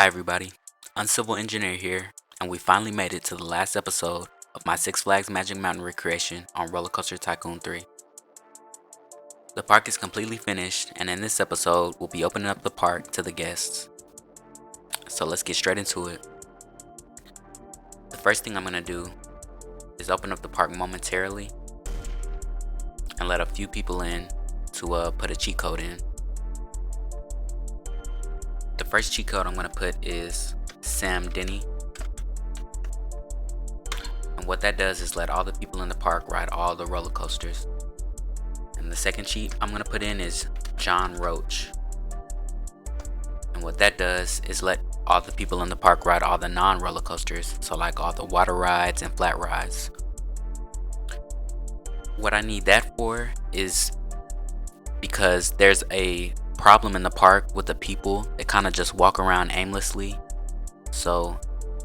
Hi everybody, Uncivil Engineer here, and we finally made it to the last episode of my Six Flags Magic Mountain recreation on Roller Coaster Tycoon 3. The park is completely finished, and in this episode, we'll be opening up the park to the guests. So let's get straight into it. The first thing I'm going to do is open up the park momentarily and let a few people in to put a cheat code in. The first cheat code I'm going to put is Sam Denny. And what that does is let all the people in the park ride all the roller coasters. And the second cheat I'm going to put in is John Roach. And what that does is let all the people in the park ride all the non-roller coasters, so like all the water rides and flat rides. What I need that for is because there's a problem in the park with the people that kind of just walk around aimlessly. So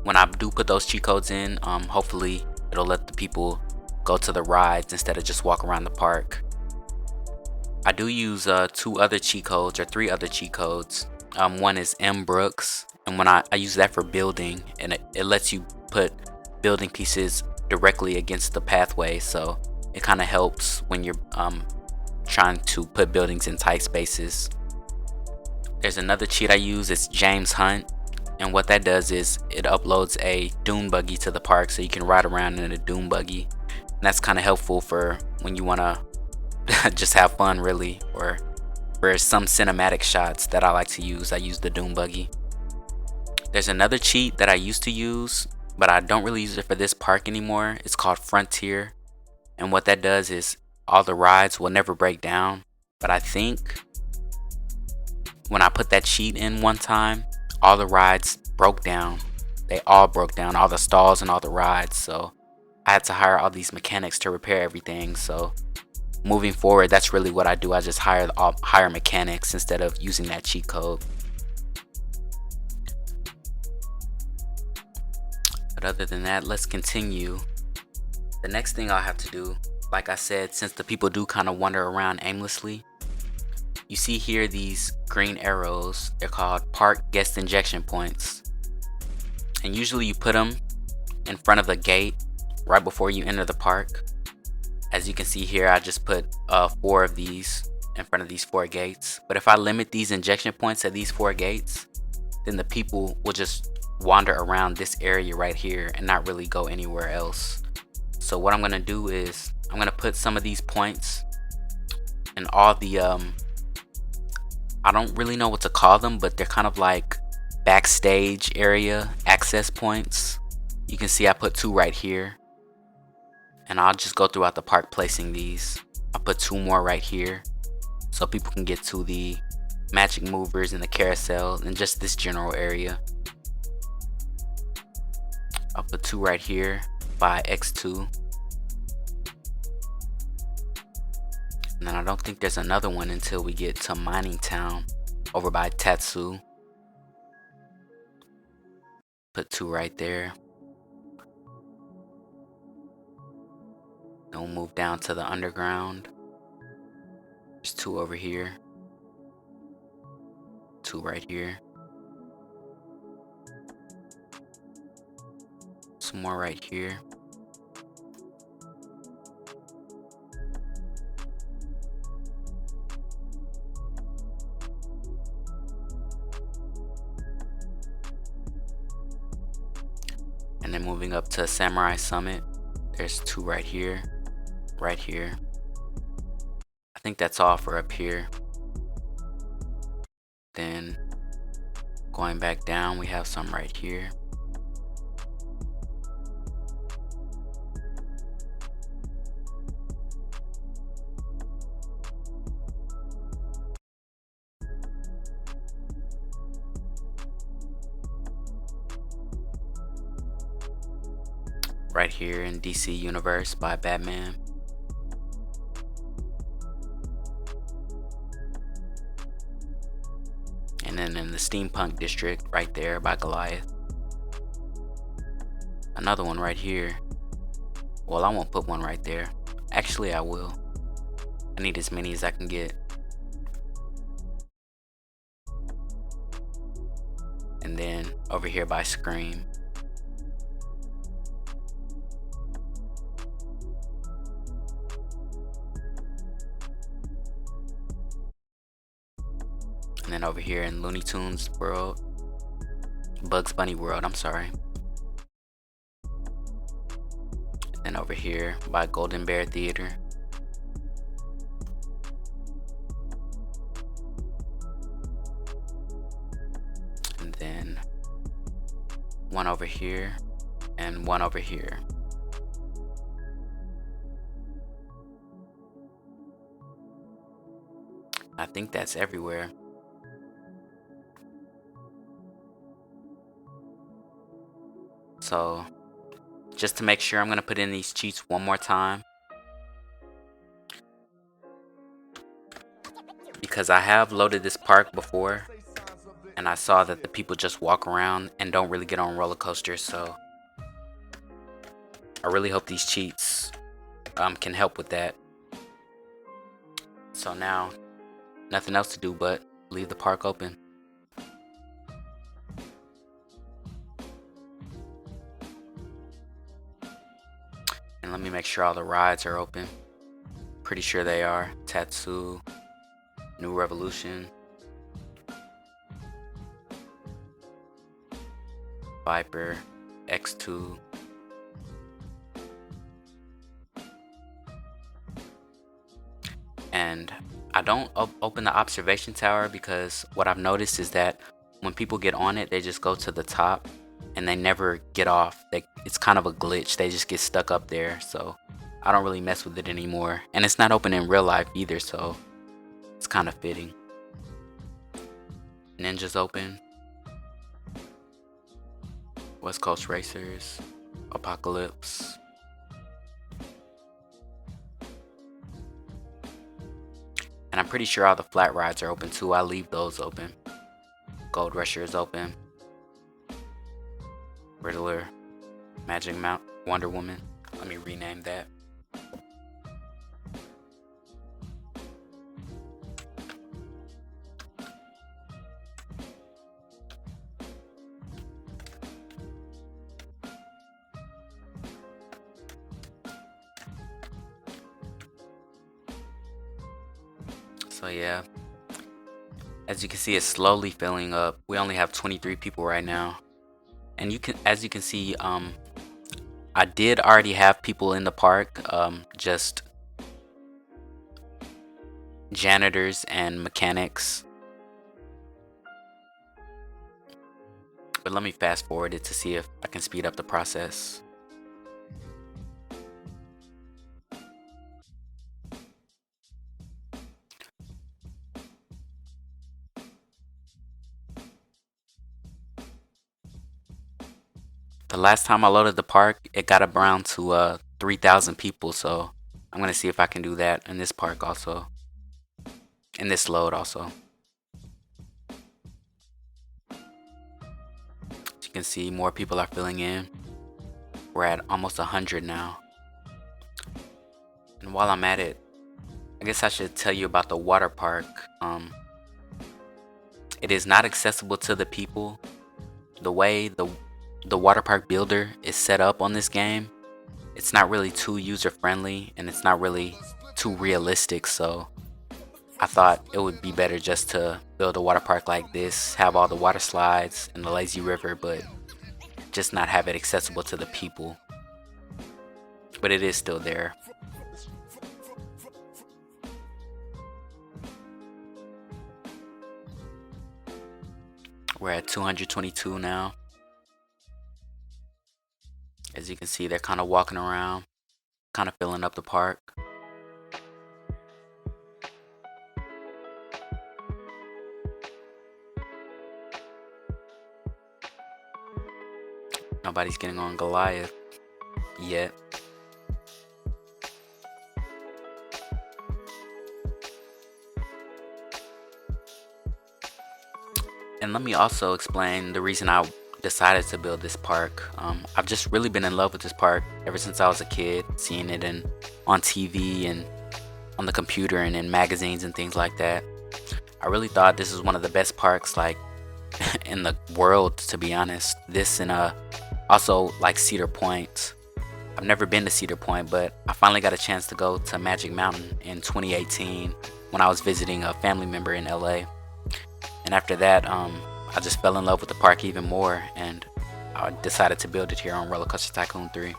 when I do put those cheat codes in, hopefully it'll let the people go to the rides instead of just walk around the park. I do use three other cheat codes. One is M Brooks, and when I use that for building, and it lets you put building pieces directly against the pathway, so it kind of helps when you're trying to put buildings in tight spaces. There's another cheat I use, it's James Hunt, and what that does is it uploads a dune buggy to the park so you can ride around in a dune buggy, and that's kind of helpful for when you want to just have fun really, or for some cinematic shots that I like to use. I use the dune buggy. There's another cheat that I used to use, but I don't really use it for this park anymore. It's called Frontier, and what that does is all the rides will never break down, but I think when I put that cheat in one time, all the rides broke down. They all broke down, all the stalls and all the rides, so I had to hire all these mechanics to repair everything. So moving forward, that's really what I do. I just hire mechanics instead of using that cheat code. But other than that, let's continue. The next thing I'll have to do, like I said, since the people do kind of wander around aimlessly, you see here these green arrows. They're called park guest injection points. And usually you put them in front of the gate right before you enter the park. As you can see here, I just put 4 of these in front of these 4 gates. But if I limit these injection points at these 4 gates, then the people will just wander around this area right here and not really go anywhere else. So what I'm going to do is I'm going to put some of these points in all the I don't really know what to call them, but they're kind of like backstage area access points. You can see I put 2 right here, and I'll just go throughout the park placing these. I'll put 2 more right here so people can get to the magic movers and the carousel and just this general area. I'll put 2 right here by X2. And then I don't think there's another one until we get to Mining Town over by Tatsu. Put 2 right there. Then we'll move down to the underground. There's 2 over here. 2 right here. Some more right here. And then moving up to Samurai Summit, there's 2 right here, right here. I think that's all for up here. Then going back down, we have some right here. Right here in DC Universe by Batman. And then in the Steampunk District right there by Goliath. Another one right here. Well, I won't put one right there. Actually, I will. I need as many as I can get. and then over here by Scream. And then over here in Looney Tunes World, Bugs Bunny World, I'm sorry. And over here by Golden Bear Theater. And then one over here and one over here. I think that's everywhere. So just to make sure, I'm gonna put in these cheats one more time, because I have loaded this park before and I saw that the people just walk around and don't really get on roller coasters. So I really hope these cheats can help with that. So now nothing else to do but leave the park open. And let me make sure all the rides are open. Pretty sure they are. Tatsu, New Revolution, Viper, X2, and I don't open the observation tower because what I've noticed is that when people get on it, they just go to the top and they never get off. It's kind of a glitch. They just get stuck up there. So I don't really mess with it anymore. And it's not open in real life either, so it's kind of fitting. Ninja's open. West Coast Racers, Apocalypse. And I'm pretty sure all the flat rides are open too. I leave those open. Gold Rusher is open. Riddler, Magic Mount, Wonder Woman. Let me rename that. So yeah, as you can see, it's slowly filling up. We only have 23 people right now, and as you can see, I did already have people in the park, just janitors and mechanics. But let me fast forward it to see if I can speed up the process. The last time I loaded the park, it got around to 3,000 people, so I'm gonna see if I can do that in this park also, in this load also. As you can see, more people are filling in. We're at almost 100 now. And while I'm at it, I guess I should tell you about the water park. It is not accessible to the people. The way the water park builder is set up on this game, it's not really too user friendly and it's not really too realistic. So I thought it would be better just to build a water park like this, have all the water slides and the lazy river, but just not have it accessible to the people. But it is still there. We're at 222 now. As you can see, they're kind of walking around, kind of filling up the park. Nobody's getting on Goliath yet. And let me also explain the reason I decided to build this park. I've just really been in love with this park ever since I was a kid, seeing it on TV and on the computer and in magazines and things like that. I really thought this was one of the best parks, like in the world, to be honest. This and also like Cedar Point. I've never been to Cedar Point, but I finally got a chance to go to Magic Mountain in 2018 when I was visiting a family member in LA. And after that, I just fell in love with the park even more, and I decided to build it here on Roller Coaster Tycoon 3.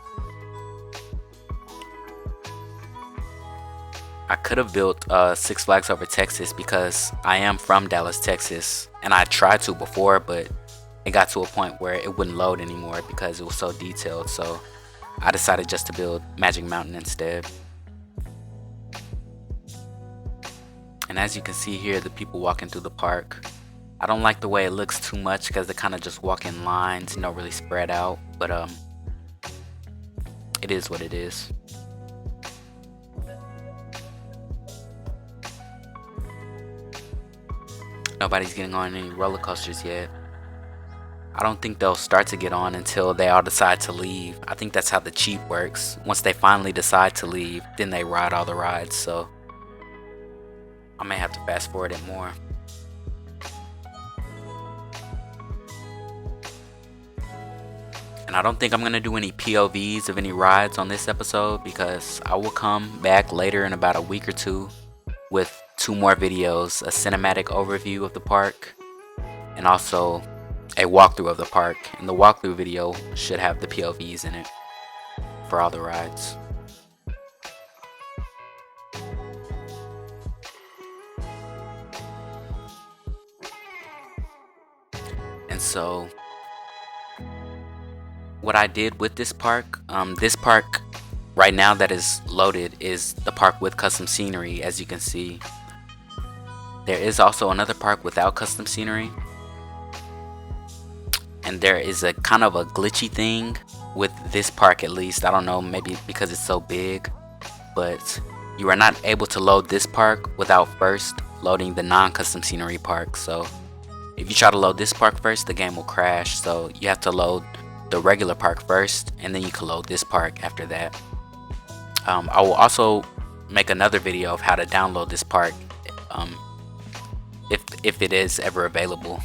I could have built Six Flags Over Texas because I am from Dallas, Texas, and I tried to before, but it got to a point where it wouldn't load anymore because it was so detailed. So I decided just to build Magic Mountain instead. And as you can see here, the people walking through the park, I don't like the way it looks too much because they kind of just walk in lines, really spread out. But it is what it is. Nobody's getting on any roller coasters yet. I don't think they'll start to get on until they all decide to leave. I think that's how the cheap works. Once they finally decide to leave, then they ride all the rides. So I may have to fast forward it more. And I don't think I'm going to do any POVs of any rides on this episode because I will come back later in about a week or two with 2 more videos, a cinematic overview of the park and also a walkthrough of the park. And the walkthrough video should have the POVs in it for all the rides. And so what I did with this park right now that is loaded is the park with custom scenery. As you can see, there is also another park without custom scenery, and there is a kind of a glitchy thing with this park, at least. I don't know, maybe because it's so big, but you are not able to load this park without first loading the non-custom scenery park. So if you try to load this park first, the game will crash. So you have to load the regular park first, and then you can load this park after that. I will also make another video of how to download this park if it is ever available.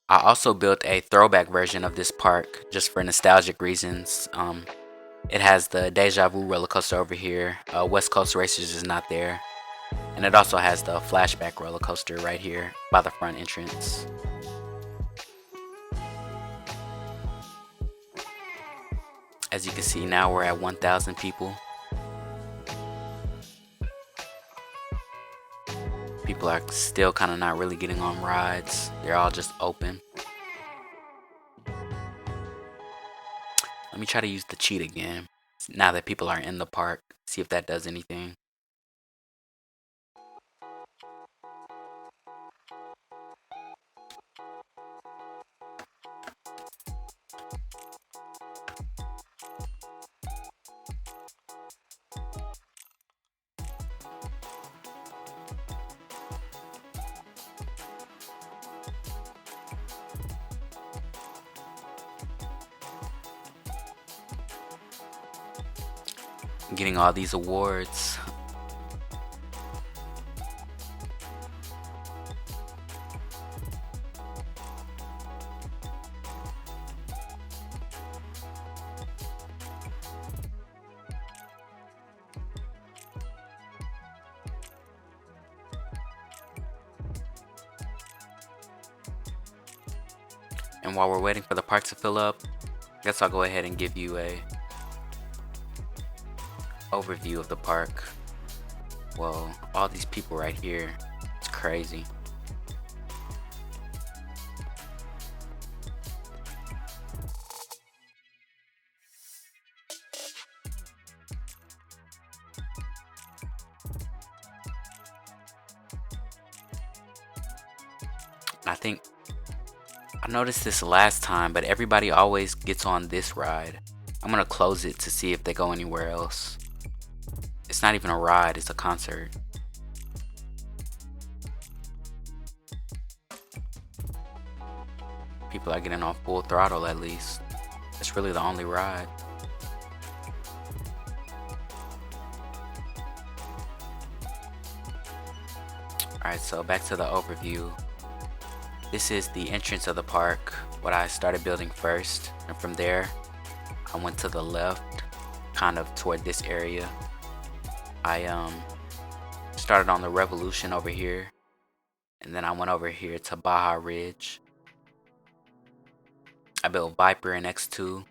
I also built a throwback version of this park just for nostalgic reasons. It has the Deja Vu roller coaster over here. West Coast Racers is not there. And it also has the flashback roller coaster right here by the front entrance. As you can see, now we're at 1,000 people. People are still kind of not really getting on rides. They're all just open. Let me try to use the cheat again now that people are in the park. See if that does anything. Getting all these awards. And while we're waiting for the park to fill up, I guess I'll go ahead and give you a overview of the park. Well, all these people right here, it's crazy. I noticed this last time, but everybody always gets on this ride. I'm gonna close it to see if they go anywhere else. It's not even a ride, it's a concert. People are getting on full throttle at least. It's really the only ride. Alright, so back to the overview. This is the entrance of the park, what I started building first, and from there I went to the left, kind of toward this area. I started on the Revolution over here, and then I went over here to Baja Ridge. I built Viper and X2.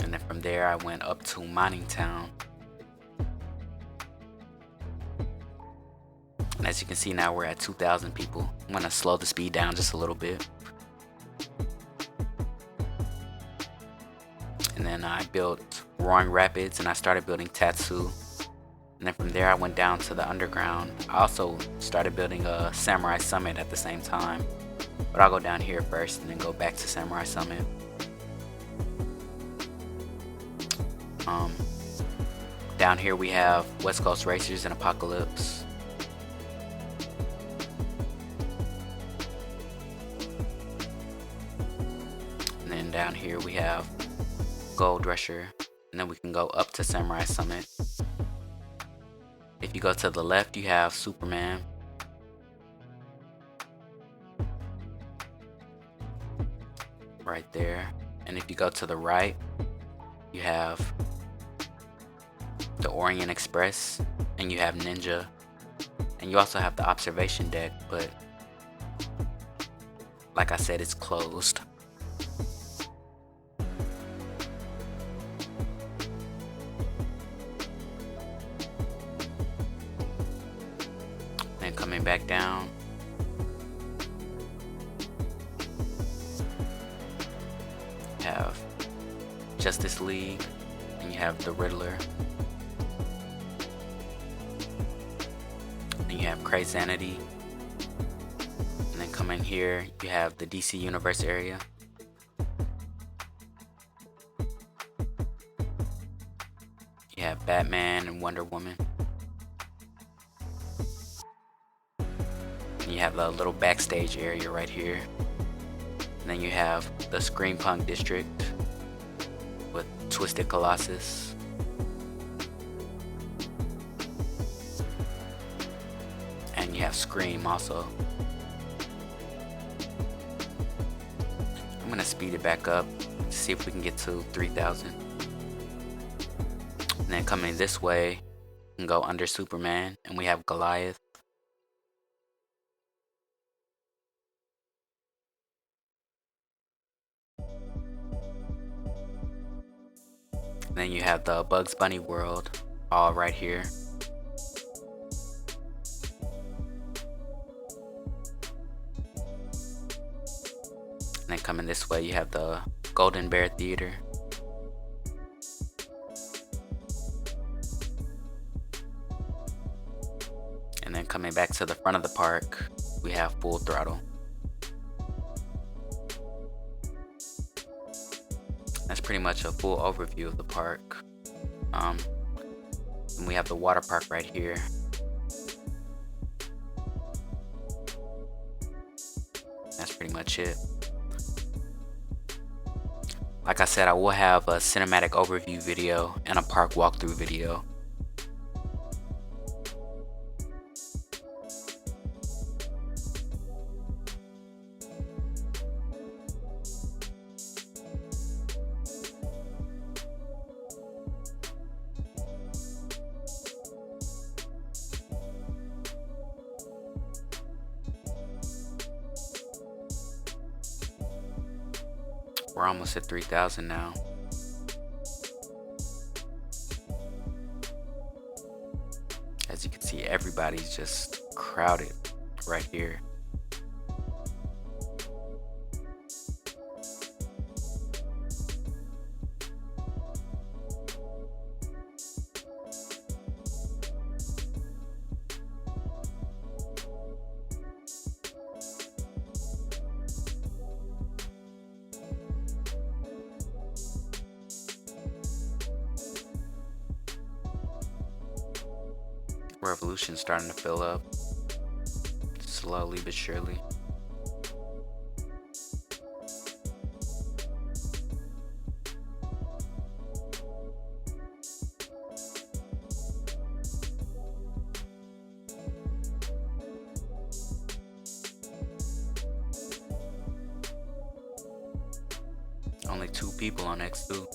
And then from there I went up to Mining Town. And as you can see now we're at 2,000 people. I'm gonna slow the speed down just a little bit. And then I built Roaring Rapids and I started building Tatsu. And then from there I went down to the underground. I also started building a Samurai Summit at the same time. But I'll go down here first and then go back to Samurai Summit. Down here we have West Coast Racers and Apocalypse. And then down here we have Gold Rusher, and then we can go up to Samurai Summit. If you go to the left you have Superman. Right there. And if you go to the right you have the Orient Express, and you have Ninja, and you also have the observation deck, but like I said, it's closed. Then coming back down, you have Justice League, and you have the Riddler. And you have Crazanity. And then coming here, you have the DC Universe area. You have Batman and Wonder Woman. And you have the little backstage area right here. And then you have the Screampunk District with Twisted Colossus. And you have Scream also. I'm gonna speed it back up to see if we can get to 3,000. And then coming this way, you can go under Superman, and we have Goliath. And then you have the Bugs Bunny world, all right here. And then coming this way, you have the Golden Bear Theater. And then coming back to the front of the park, we have Full Throttle. That's pretty much a full overview of the park. And we have the water park right here. That's pretty much it. Like I said, I will have a cinematic overview video and a park walkthrough video. We're almost at 3,000 now. As you can see, everybody's just crowded right here. Revolution's starting to fill up, slowly but surely. only 2 people on X2.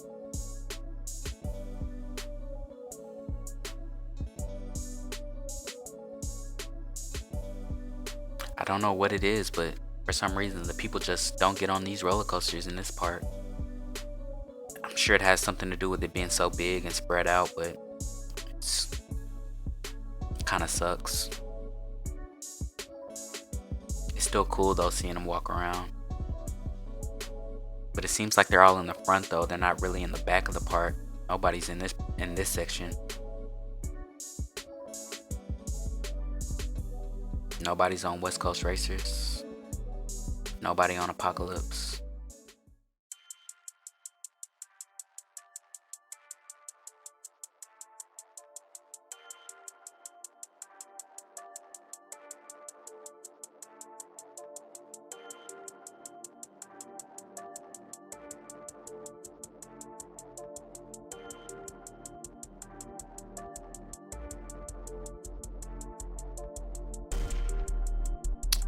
I don't know what it is, but for some reason the people just don't get on these roller coasters in this park. I'm sure it has something to do with it being so big and spread out, but it's kind of sucks. It's still cool though seeing them walk around. But it seems like they're all in the front though. They're not really in the back of the park. Nobody's in this section. Nobody's on West Coast Racers. Nobody on Apocalypse.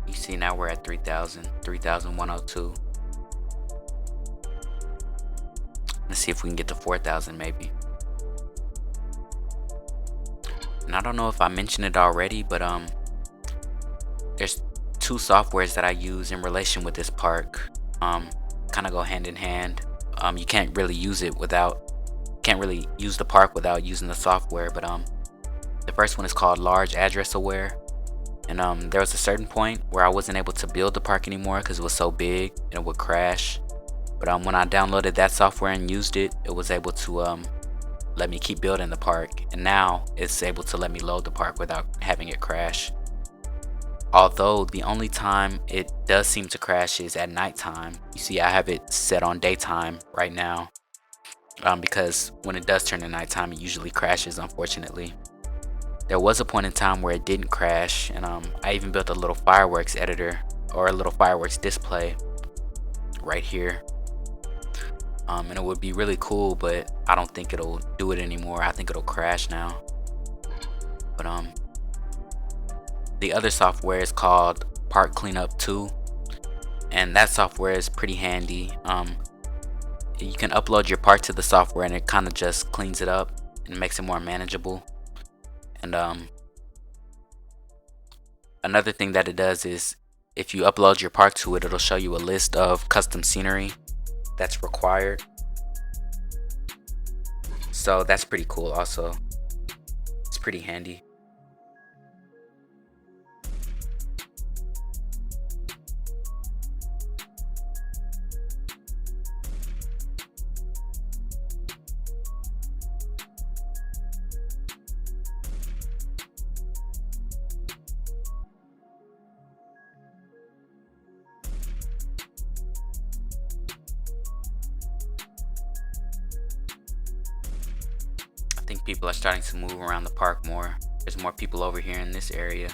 You see, now we're at 3,102. Let's see if we can get to 4,000 maybe. And I don't know if I mentioned it already, but there's 2 softwares that I use in relation with this park. Kind of go hand in hand. You can't really use the park without using the software, but the first one is called Large Address Aware. And there was a certain point where I wasn't able to build the park anymore because it was so big and it would crash. But when I downloaded that software and used it, it was able to let me keep building the park. And now it's able to let me load the park without having it crash. Although the only time it does seem to crash is at nighttime. You see, I have it set on daytime right now because when it does turn to nighttime, it usually crashes, unfortunately. There was a point in time where it didn't crash, and I even built a little fireworks editor or a little fireworks display right here. And it would be really cool, but I don't think it'll do it anymore. I think it'll crash now. But the other software is called Park Cleanup 2, and that software is pretty handy. You can upload your park to the software and it kind of just cleans it up and makes it more manageable. And another thing that it does is if you upload your park to it, it'll show you a list of custom scenery that's required. So that's pretty cool also. It's pretty handy. I think people are starting to move around the park more. There's more people over here in this area.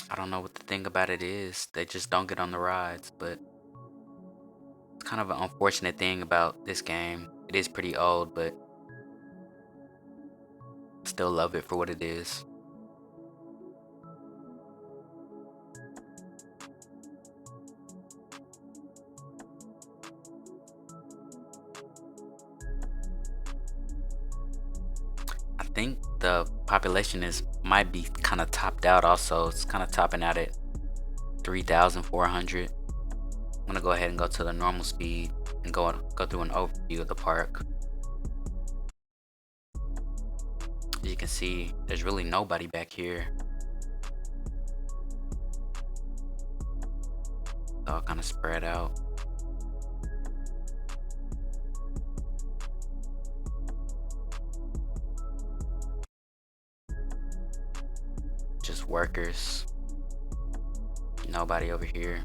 I don't know what the thing about it is. They just don't get on the rides, but it's kind of an unfortunate thing about this game. It is pretty old, but I still love it for what it is. I think the population might be kind of topped out also. It's kind of topping out at 3,400. I'm gonna go ahead and go to the normal speed and go through an overview of the park. As you can see, there's really nobody back here. all kind of spread out. Just workers. Nobody over here.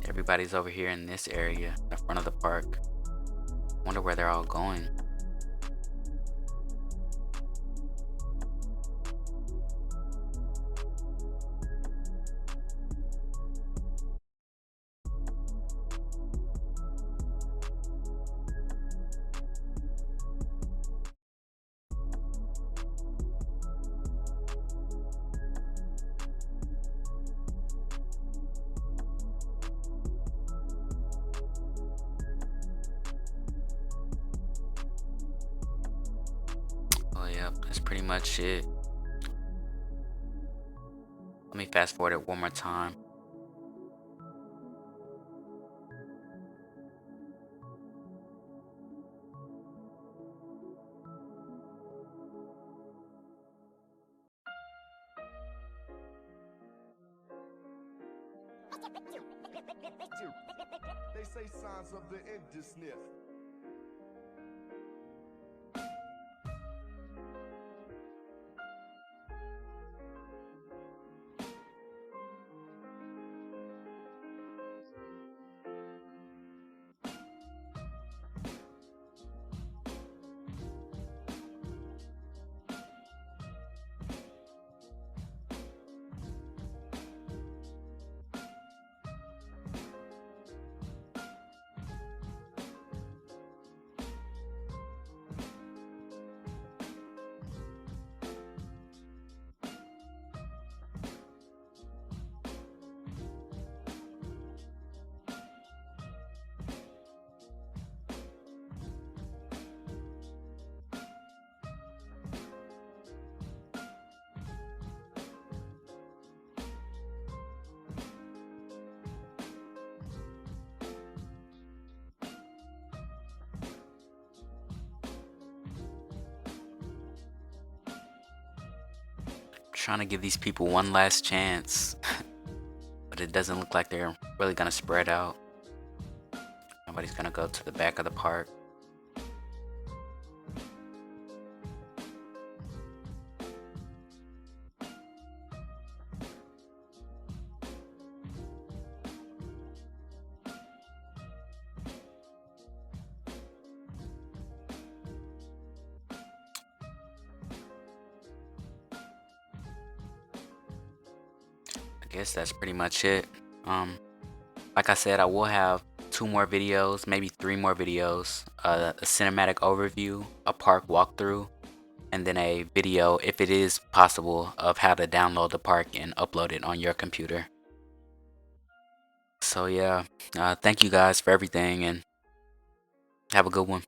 Everybody's over here in this area, the front of the park. Wonder where they're all going. Oh, yeah, that's pretty much it. Let me fast forward it one more time. They say signs of the end is sniff. Trying to give these people one last chance, but it doesn't look like they're really gonna spread out. Nobody's gonna go to the back of the park. I guess that's pretty much it. Like I said, I will have 2 more videos, maybe 3 more videos. A cinematic overview, a park walkthrough, and then a video, if it is possible, of how to download the park and upload it on your computer. So yeah, thank you guys for everything and have a good one.